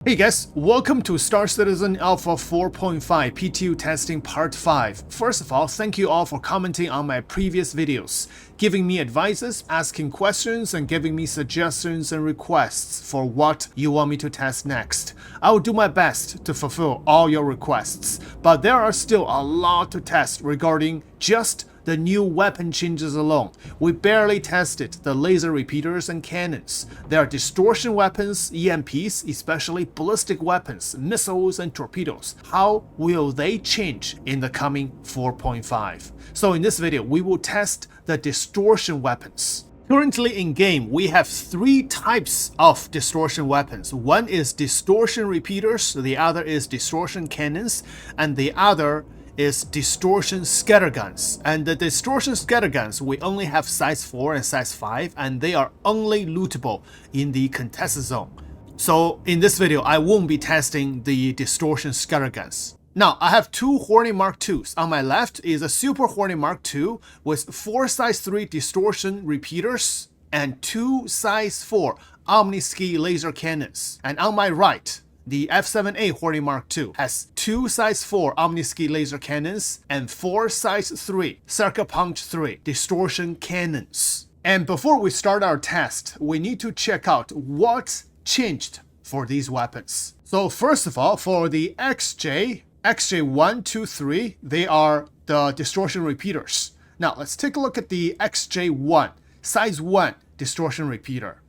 Hey guys, welcome to Star Citizen Alpha 4.5 PTU testing part 5. First of all, thank you all for commenting on my previous videos, giving me advices, asking questions, and giving me suggestions and requests for what you want me to test next. I will do my best to fulfill all your requests, but there are still a lot to test regarding just the new weapon changes alone. We barely tested the laser repeaters and cannons. There are distortion weapons, EMPs, especially ballistic weapons, missiles, and torpedoes. How will they change in the coming 4.5? So in this video, we will test the distortion weapons. Currently in game, we have three types of distortion weapons. One is distortion repeaters, the other is distortion cannons, and the other is distortion scatterguns. And the distortion scatterguns, we only have size 4 and size 5, and they are only lootable in the contested zone. So in this video, I won't be testing the distortion scatterguns. Now, I have two Horny Mark IIs. On my left is a Super Horny Mark II with 4 size 3 distortion repeaters and 2 size 4 Omni-Ski laser cannons. And on my right, the F7A Horny Mark II has 2 size 4 Omni-Ski laser cannons and 4 size 3 Sucker Punch 3 distortion cannons. And before we start our test, we need to check out what changed for these weapons. So first of all, for the XJ1, 2, 3, they are the distortion repeaters. Now let's take a look at the XJ1, size 1 distortion repeater.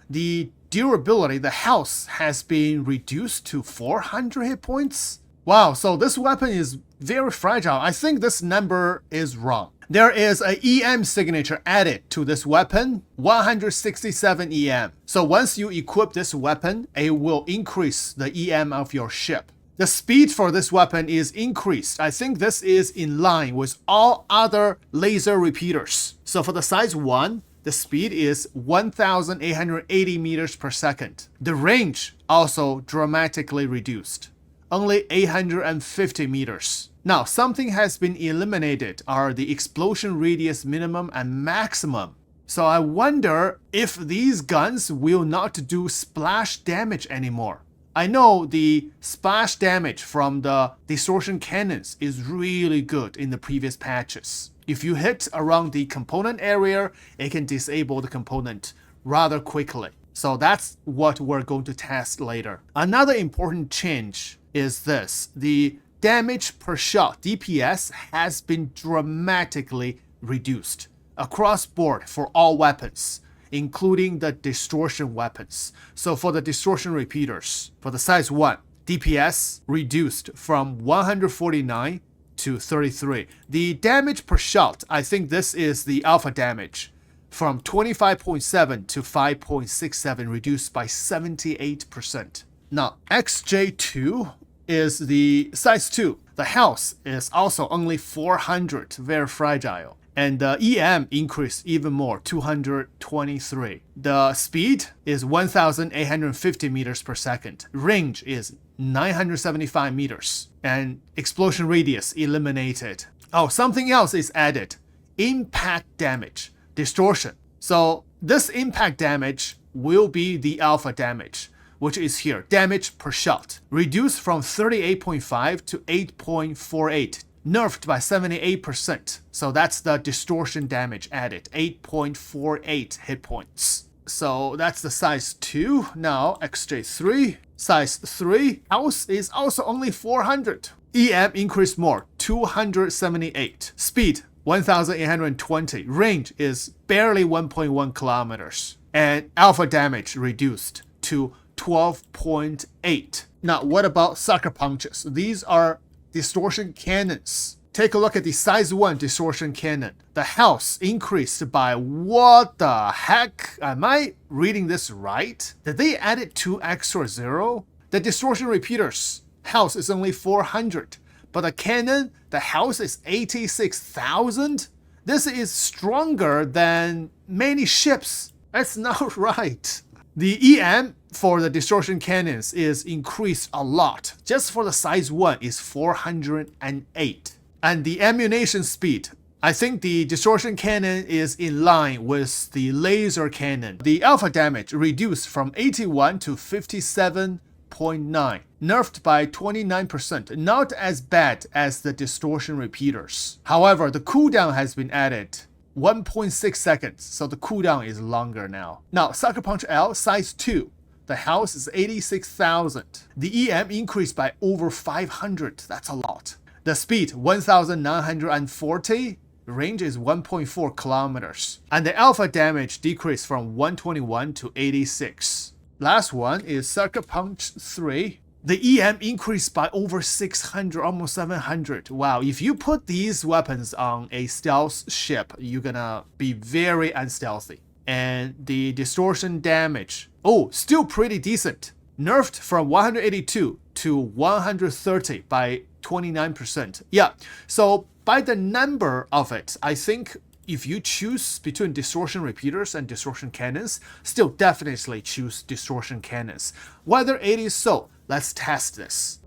The durability, the health has been reduced to 400 hit points. Wow, so this weapon is very fragile. I think this number is wrong. There is a EM signature added to this weapon, 167 EM. So once you equip this weapon, it will increase the EM of your ship. The speed for this weapon is increased. I think this is in line with all other laser repeaters. So for the size 1, the speed is 1,880 meters per second. The range also dramatically reduced, only 850 meters. Now, something has been eliminated are the explosion radius minimum and maximum. So I wonder if these guns will not do splash damage anymore. I know the splash damage from the distortion cannons is really good in the previous patches. If you hit around the component area, it can disable the component rather quickly. So that's what we're going to test later. Another important change is this. The damage per shot, DPS, has been dramatically reduced across board for all weapons, including the distortion weapons. So for the distortion repeaters, for the size 1, DPS reduced from 149 to 33. The damage per shot, I think this is the alpha damage, from 25.7 to 5.67, reduced by 78%. Now, XJ2 is the size 2. The health is also only 400, very fragile. And the EM increased even more, 223. The speed is 1,850 meters per second. Range is 975 meters. And explosion radius eliminated. Oh, something else is added. Impact damage, distortion. So this impact damage will be the alpha damage, which is here, damage per shot. Reduced from 38.5 to 8.48. Nerfed by 78%. So that's the distortion damage added, 8.48 hit points. So that's the size 2. Now XJ3, size 3, health is also only 400. EM increased more, 278. Speed, 1,820. Range is barely 1.1 kilometers. And alpha damage reduced to 12.8. Now what about sucker punches? These are distortion cannons. Take a look at the size 1 distortion cannon. The health increased by, what the heck? Am I reading this right? Did they add it 2 extra 0? The distortion repeaters, health is only 400. But the cannon, the health is 86,000? This is stronger than many ships. That's not right. The EM for the distortion cannons is increased a lot. Just for the size 1 is 408. And the ammunition speed, I think the distortion cannon is in line with the laser cannon. The alpha damage reduced from 81 to 57 1.9, nerfed by 29%, not as bad as the distortion repeaters. However, the cooldown has been added. 1.6 seconds, so the cooldown is longer now. Now, Sucker Punch L, size 2. The health is 86,000. The EM increased by over 500, that's a lot. The speed, 1,940. Range is 1.4 kilometers. And the alpha damage decreased from 121 to 86. Last one is Sucker Punch 3. The EM increased by over 600, almost 700. Wow, if you put these weapons on a stealth ship, you're gonna be very unstealthy. And the distortion damage, oh, still pretty decent. Nerfed from 182 to 130 by 29%. Yeah, so by the number of it, I think if you choose between distortion repeaters and distortion cannons, still definitely choose distortion cannons. Whether it is so, let's test this.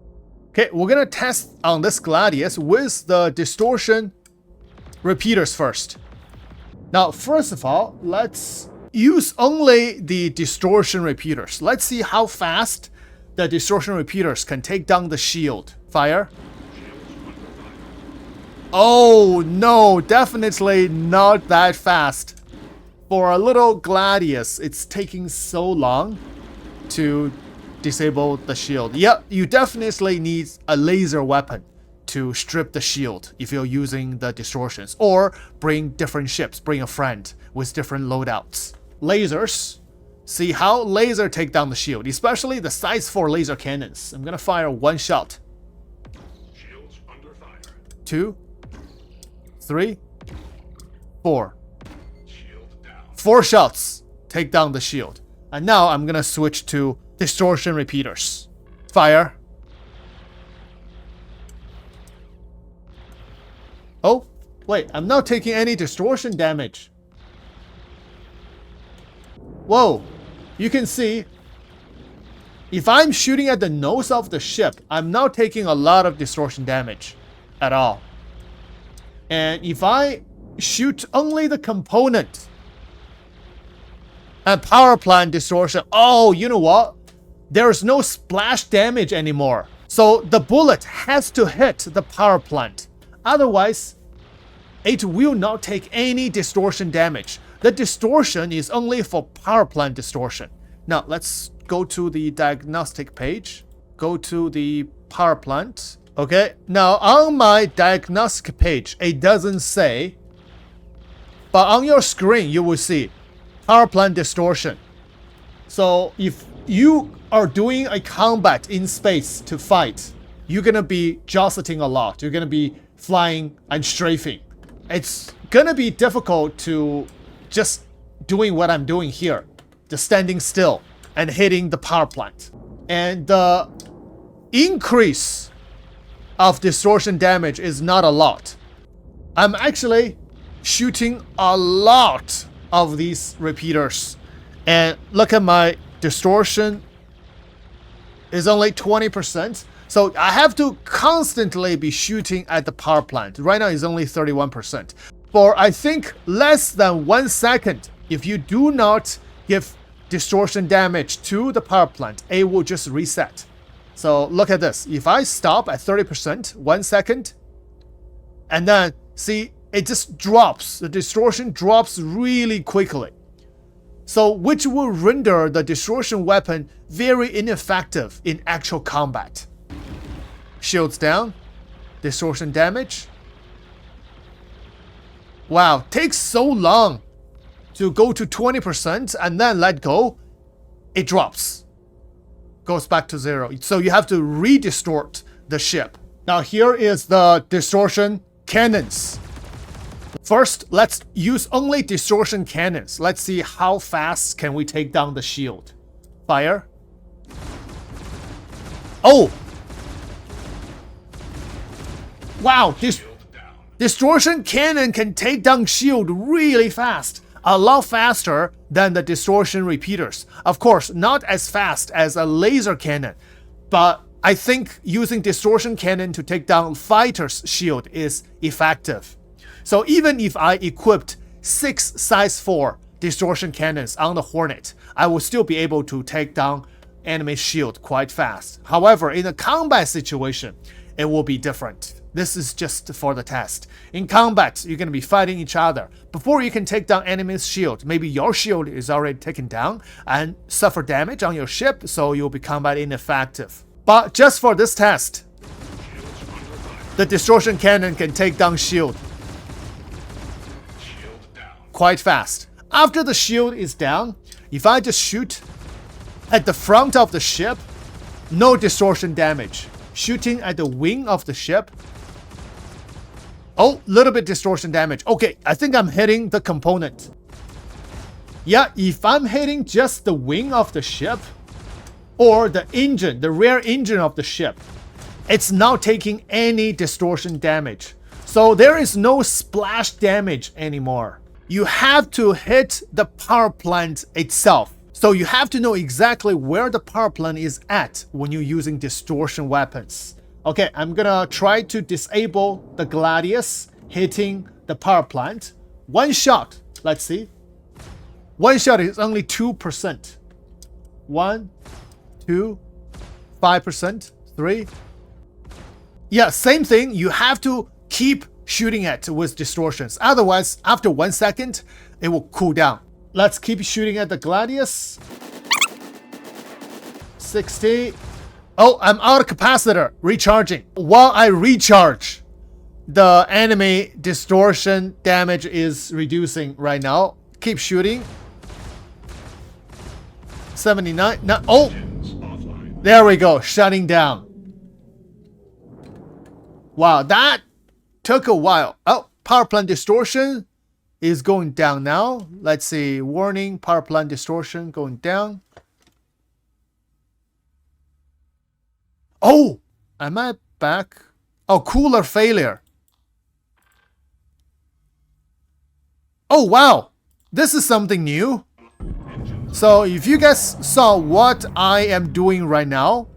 Okay, we're gonna test on this Gladius with the distortion repeaters first. Now, first of all, let's use only the distortion repeaters. Let's see how fast the distortion repeaters can take down the shield. Fire. Oh no, definitely not that fast. For a little Gladius, it's taking so long to disable the shield. Yep, you definitely need a laser weapon to strip the shield if you're using the distortions. Or bring different ships, bring a friend with different loadouts. Lasers. See how laser take down the shield, especially the size 4 laser cannons. I'm gonna fire one shot. Shields under fire. 2, 3, 4. Shield down. 4 shots take down the shield. And now I'm gonna switch to distortion repeaters. Fire. Oh, wait, I'm not taking any distortion damage. Whoa, you can see if I'm shooting at the nose of the ship, I'm not taking a lot of distortion damage at all. And if I shoot only the component and power plant distortion, oh, you know what? There's no splash damage anymore. So the bullet has to hit the power plant. Otherwise, it will not take any distortion damage. The distortion is only for power plant distortion. Now, let's go to the diagnostic page. Go to the power plant. Okay, now on my diagnostic page, it doesn't say, but on your screen, you will see power plant distortion. So if you are doing a combat in space to fight, you're gonna be jostling a lot. You're gonna be flying and strafing. It's gonna be difficult to just doing what I'm doing here, just standing still and hitting the power plant. And the increase of distortion damage is not a lot. I'm actually shooting a lot of these repeaters. And look at my distortion is only 20%. So I have to constantly be shooting at the power plant. Right now it's only 31%. For I think less than 1 second, if you do not give distortion damage to the power plant, it will just reset. So look at this. If I stop at 30%, 1 second, and then see, it just drops. The distortion drops really quickly. So which will render the distortion weapon very ineffective in actual combat. Shields down. Distortion damage. Wow, takes so long to go to 20% and then let go. It drops. Goes back to 0. So you have to re-distort the ship. Now here is the distortion cannons. First, let's use only distortion cannons. Let's see how fast can we take down the shield. Fire. Oh! Wow, this distortion cannon can take down shield really fast. A lot faster than the distortion repeaters. Of course, not as fast as a laser cannon, but I think using distortion cannon to take down fighters' shield is effective. So even if I equipped 6 size 4 distortion cannons on the Hornet, I will still be able to take down enemy shield quite fast. However, in a combat situation, it will be different. This is just for the test. In combat, you're going to be fighting each other. Before you can take down enemy's shield, maybe your shield is already taken down and suffer damage on your ship, so you'll be combat ineffective. But just for this test, the Distortion Cannon can take down shield quite fast. After the shield is down, if I just shoot at the front of the ship, no distortion damage. Shooting at the wing of the ship, oh, little bit distortion damage. Okay, I think I'm hitting the component. Yeah, if I'm hitting just the wing of the ship or the engine, the rear engine of the ship, it's not taking any distortion damage. So there is no splash damage anymore. You have to hit the power plant itself. So you have to know exactly where the power plant is at when you're using distortion weapons. Okay, I'm gonna try to disable the Gladius hitting the power plant. One shot, let's see. One shot is only 2%. 1, 2, 5%, 3. Yeah, same thing. You have to keep shooting it with distortions. Otherwise, after 1 second, it will cool down. Let's keep shooting at the Gladius. 60. Oh, I'm out of capacitor. Recharging. While I recharge, the enemy distortion damage is reducing right now. Keep shooting. 79. No, oh! There we go. Shutting down. Wow, that took a while. Oh, power plant distortion is going down now. Let's see. Warning, power plant distortion going down. Oh, am I back? Oh, cooler failure. Oh, wow. This is something new. So if you guys saw what I am doing right now.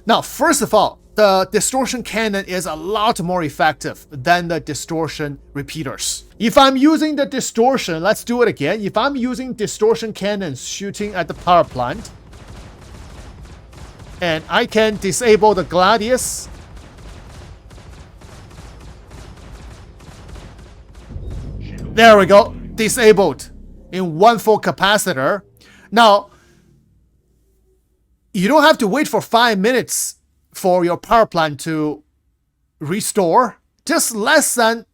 Now, first of all, the distortion cannon is a lot more effective than the distortion repeaters. If I'm using the distortion, let's do it again. If I'm using distortion cannons shooting at the power plant, and I can disable the Gladius. There we go. Disabled in 1 full capacitor. Now, you don't have to wait for 5 minutes for your power plant to restore. Just less than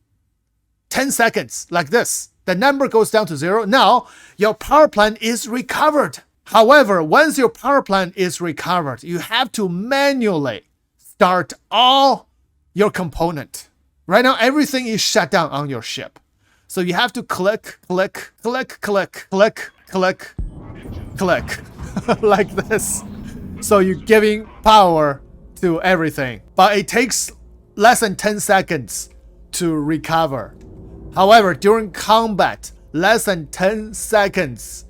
10 seconds, like this. The number goes down to 0. Now, your power plant is recovered. However, once your power plant is recovered, you have to manually start all your component. Right now, everything is shut down on your ship. So you have to click, click, click, click, click, click, click, like this. So you're giving power to everything. But it takes less than 10 seconds to recover. However, during combat, less than 10 seconds,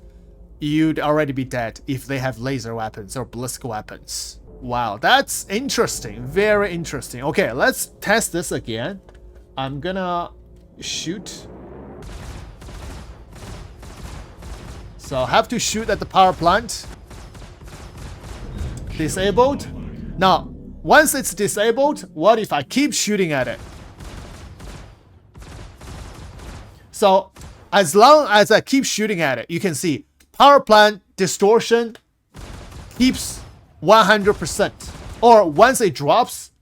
you'd already be dead if they have laser weapons or ballistic weapons. Wow, that's interesting. Very interesting. Okay, let's test this again. I'm gonna shoot. So I have to shoot at the power plant. Disabled. Now, once it's disabled, what if I keep shooting at it? So as long as I keep shooting at it, you can see power plant distortion keeps 100%. Or once it drops,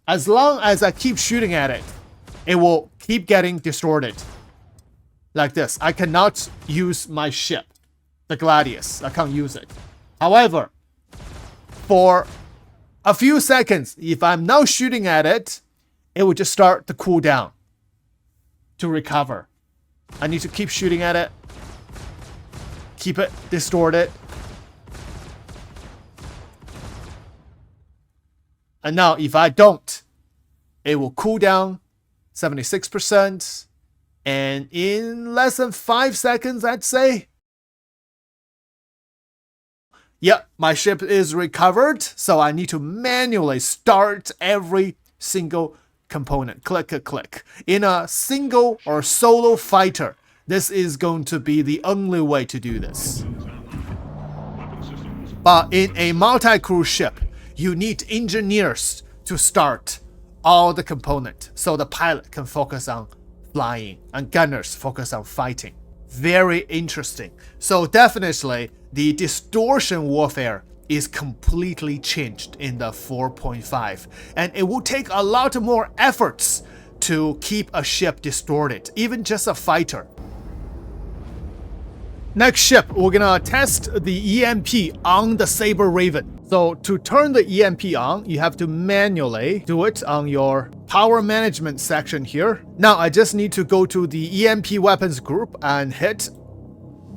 as long as I keep shooting at it, it will keep getting distorted. Like this. I cannot use my ship, the Gladius. I can't use it. However, for a few seconds, if I'm now shooting at it, it will just start to cool down to recover. I need to keep shooting at it. Keep it distorted. And now if I don't, it will cool down 76%. And in less than 5 seconds, I'd say. Yeah, my ship is recovered. So I need to manually start every single component. Click, click, click. In a single or solo fighter, this is going to be the only way to do this. But in a multi-crew ship, you need engineers to start all the components so the pilot can focus on flying and gunners focus on fighting. Very interesting. So definitely the distortion warfare is completely changed in the 4.5, and it will take a lot more efforts to keep a ship distorted, even just a fighter. Next ship, we're gonna test the EMP on the Saber Raven. So to turn the EMP on, you have to manually do it on your power management section here. Now I just need to go to the EMP weapons group and hit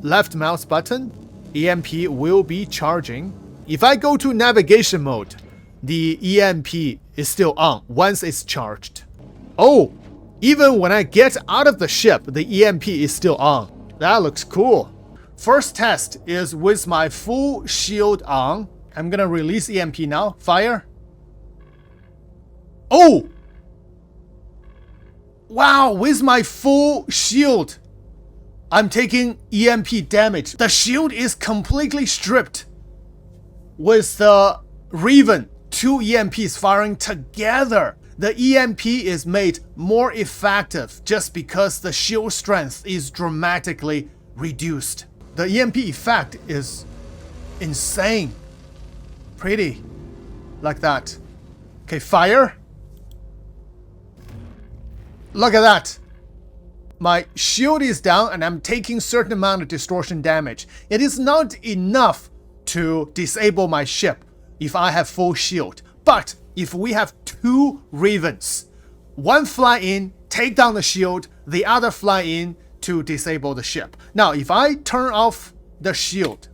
left mouse button. EMP will be charging. If I go to navigation mode, the EMP is still on once it's charged. Oh, even when I get out of the ship, the EMP is still on. That looks cool. First test is with my full shield on. I'm gonna release EMP now. Fire. Oh! Wow, with my full shield, I'm taking EMP damage. The shield is completely stripped. With the Raven, 2 EMPs firing together, the EMP is made more effective just because the shield strength is dramatically reduced. The EMP effect is insane. Pretty. Like that. Okay, fire. Look at that. My shield is down and I'm taking certain amount of distortion damage. It is not enough to disable my ship if I have full shield. But if we have 2 Ravens, one fly in, take down the shield, the other fly in to disable the ship. Now, if I turn off the shield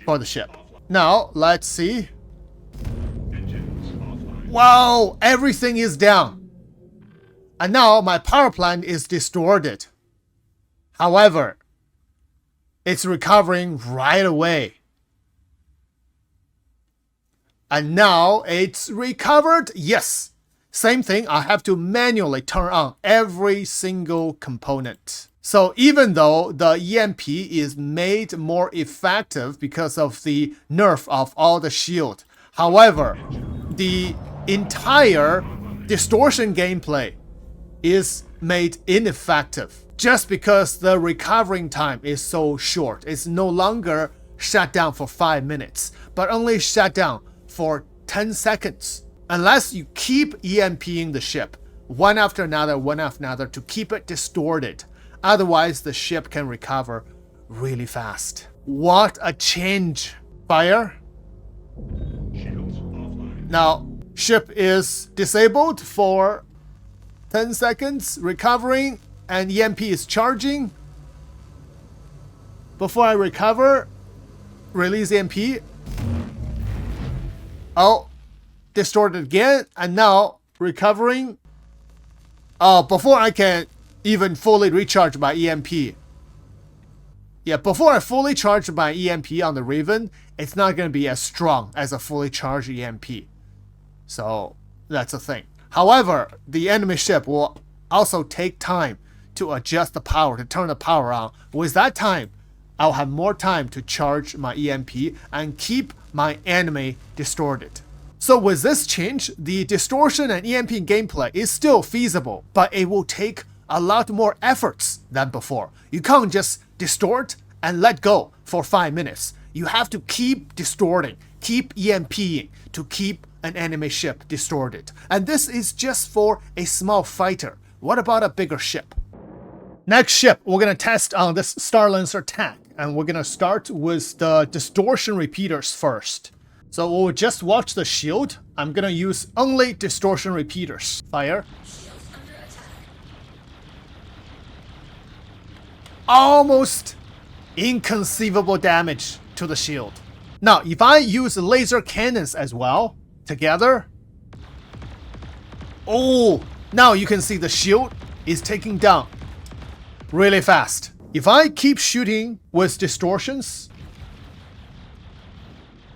for the ship. Now, let's see. Wow, everything is down. And now my power plant is distorted. However, it's recovering right away. And now it's recovered. Yes. Same thing, I have to manually turn on every single component. So even though the EMP is made more effective because of the nerf of all the shield, however, the entire distortion gameplay is made ineffective just because the recovering time is so short. It's no longer shut down for 5 minutes, but only shut down for 10 seconds. Unless you keep EMPing the ship one after another to keep it distorted. Otherwise, the ship can recover really fast. What a change. Fire. Now, ship is disabled for 10 seconds, recovering, and EMP is charging. Before I recover, release EMP. Oh, distorted again, and now recovering. Oh, before I can even fully recharge my EMP. Yeah, before I fully charge my EMP on the Raven, it's not going to be as strong as a fully charged EMP. So, that's a thing. However, the enemy ship will also take time to adjust the power, to turn the power on. With that time, I'll have more time to charge my EMP and keep my enemy distorted. So with this change, the distortion and EMP gameplay is still feasible, but it will take a lot more efforts than before. You can't just distort and let go for 5 minutes. You have to keep distorting, keep EMPing to keep an enemy ship distorted. And this is just for a small fighter. What about a bigger ship? Next ship, we're going to test on this Starlancer TAC, and we're going to start with the distortion repeaters first. So we'll just watch the shield. I'm going to use only distortion repeaters. Fire. Almost inconceivable damage to the shield. Now, if I use laser cannons as well, together. Oh, now you can see the shield is taking down really fast. If I keep shooting with distortions,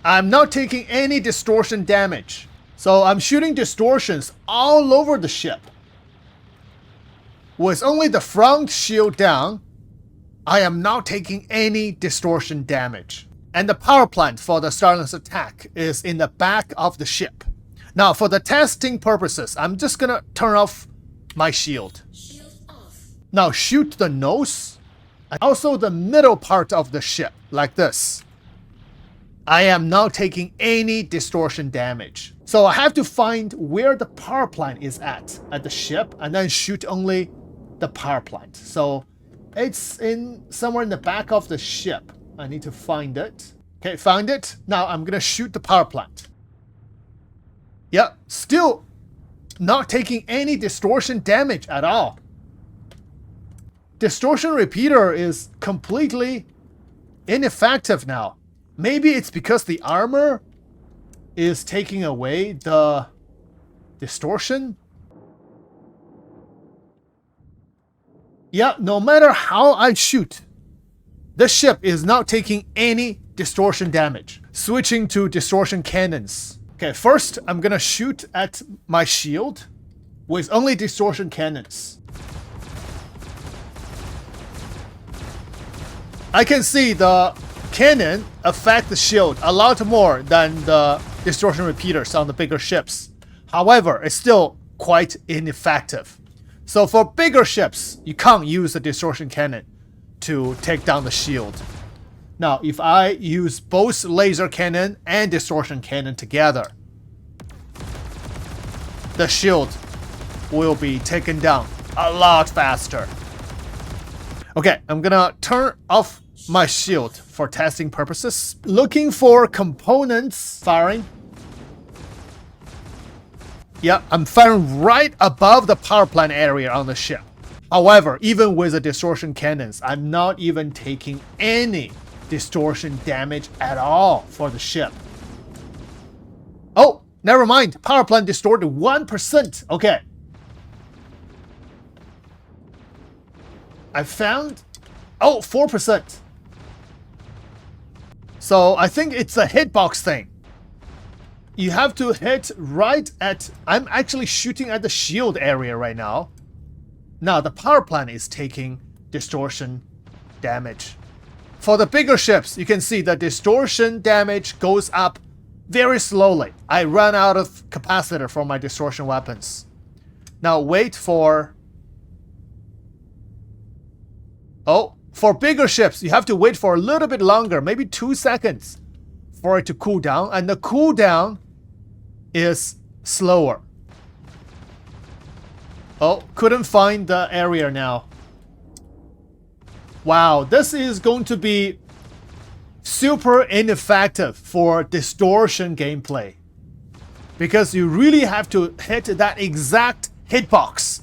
I'm not taking any distortion damage. So I'm shooting distortions all over the ship. With only the front shield down, I am not taking any distortion damage. And the power plant for the Starlancer TAC is in the back of the ship. Now, for the testing purposes, I'm just gonna turn off my shield. Now, shoot the nose and also the middle part of the ship, like this. I am not taking any distortion damage. So I have to find where the power plant is at the ship, and then shoot only the power plant. So it's in somewhere in the back of the ship. I need to find it. Okay, found it. Now I'm gonna shoot the power plant. Yeah, still not taking any distortion damage at all. Distortion repeater is completely ineffective now. Maybe it's because the armor is taking away the distortion. Yeah, no matter how I shoot, the ship is not taking any distortion damage. Switching to distortion cannons. Okay, first I'm gonna shoot at my shield with only distortion cannons. I can see the cannon affect the shield a lot more than the distortion repeaters on the bigger ships. However, it's still quite ineffective. So for bigger ships, you can't use the distortion cannon to take down the shield. Now, if I use both laser cannon and distortion cannon together, the shield will be taken down a lot faster. Okay, I'm gonna turn off my shield for testing purposes. Looking for components firing. Yeah, I'm firing right above the power plant area on the ship. However, even with the distortion cannons, I'm not even taking any distortion damage at all for the ship. Oh, never mind. Power plant distorted 1%. Okay. I found... Oh, 4%. So I think it's a hitbox thing. You have to hit right at... I'm actually shooting at the shield area right now. Now the power plant is taking distortion damage. For the bigger ships, you can see the distortion damage goes up very slowly. I ran out of capacitor for my distortion weapons. Now wait for... Oh, for bigger ships, you have to wait for a little bit longer, maybe 2 seconds for it to cool down. And the cooldown is slower. Oh, couldn't find the area now. Wow, this is going to be super ineffective for distortion gameplay. Because you really have to hit that exact hitbox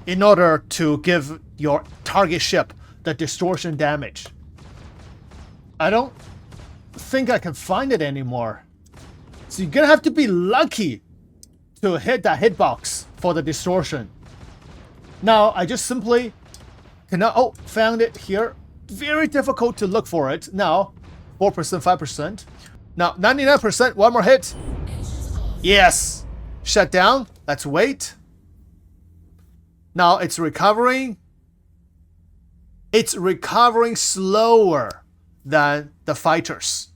in order to give your target ship the distortion damage. I don't think I can find it anymore. So you're gonna have to be lucky to hit that hitbox for the distortion. Now, I just simply cannot... Oh, found it here. Very difficult to look for it. Now, 4%, 5%. Now, 99%, one more hit. Yes! Shut down. Let's wait. Now, it's recovering. It's recovering slower than the fighters.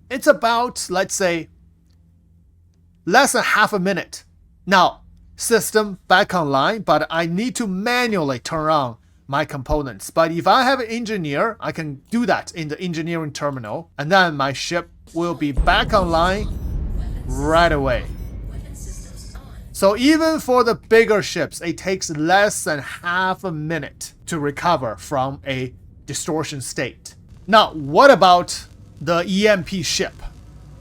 It's about, let's say, less than half a minute. Now, system back online, but I need to manually turn on my components. But if I have an engineer, I can do that in the engineering terminal, and then my ship will be back online right away. So even for the bigger ships, it takes less than half a minute to recover from a distortion state. Now, what about the EMP ship?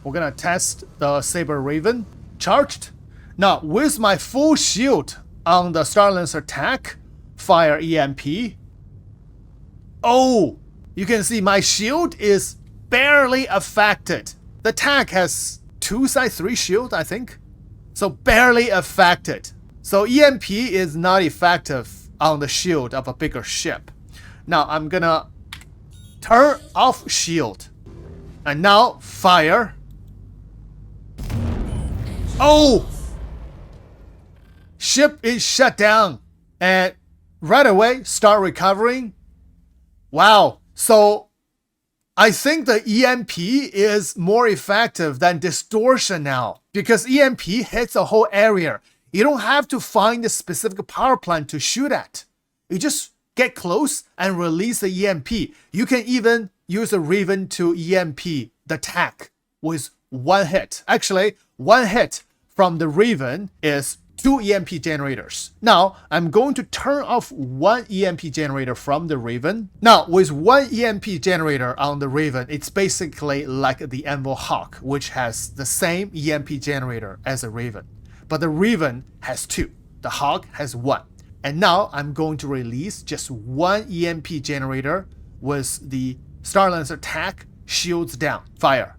We're gonna test the Saber Raven. Charged. Now, with my full shield on the Starlancer TAC, fire EMP. Oh, you can see my shield is barely affected. The TAC has 2 size 3 shield, I think. So barely affected. So EMP is not effective on the shield of a bigger ship. Now I'm gonna turn off shield. And now fire. Oh! Ship is shut down. And right away start recovering. Wow. So I think the EMP is more effective than Distortion now, because EMP hits a whole area. You don't have to find a specific power plant to shoot at. You just get close and release the EMP. You can even use a Raven to EMP the TAC with one hit. Actually, one hit from the Raven is 2 EMP generators. Now, I'm going to turn off one EMP generator from the Raven. Now, with one EMP generator on the Raven, it's basically like the Anvil Hawk, which has the same EMP generator as a Raven. But the Raven has 2. The Hawk has 1. And now I'm going to release just one EMP generator with the Starlancer TAC shields down. Fire.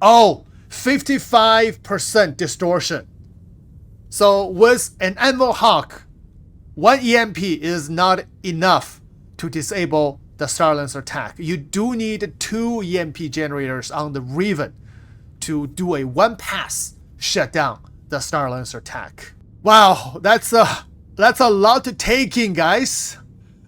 Oh, 55% distortion. So with an Anvil Hawk, one EMP is not enough to disable the Starlancer TAC. You do need 2 EMP generators on the Raven to do a one-pass shutdown the Starlancer TAC. Wow, that's a lot to take in, guys.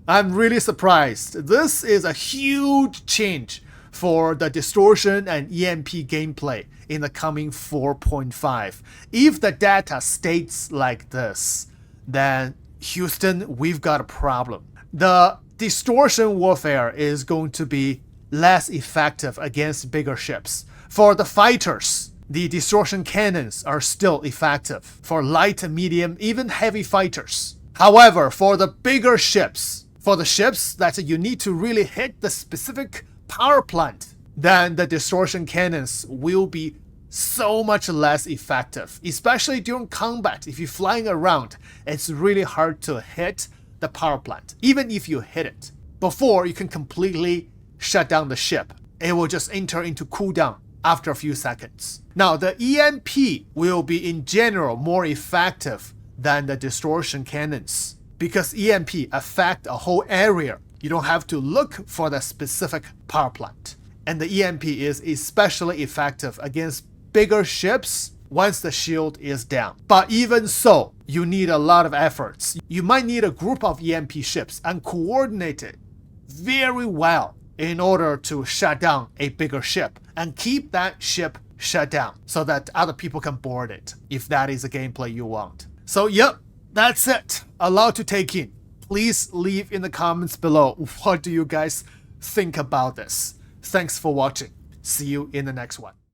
I'm really surprised. This is a huge change for the Distortion and EMP gameplay in the coming 4.5. If the data stays like this, then Houston, we've got a problem. The Distortion warfare is going to be less effective against bigger ships. For the fighters, the Distortion cannons are still effective for light, medium, even heavy fighters. However, for the bigger ships, for the ships that you need to really hit the specific power plant, then the Distortion cannons will be so much less effective, especially during combat. If you're flying around, it's really hard to hit the power plant. Even if you hit it, before you can completely shut down the ship, it will just enter into cooldown after a few seconds. Now, the EMP will be in general more effective than the Distortion cannons, because EMP affect a whole area. You don't have to look for the specific power plant. And the EMP is especially effective against bigger ships once the shield is down. But even so, you need a lot of efforts. You might need a group of EMP ships and coordinate it very well in order to shut down a bigger ship and keep that ship shut down so that other people can board it, if that is the gameplay you want. So yep, that's it. A lot to take in. Please leave in the comments below, what do you guys think about this? Thanks for watching. See you in the next one.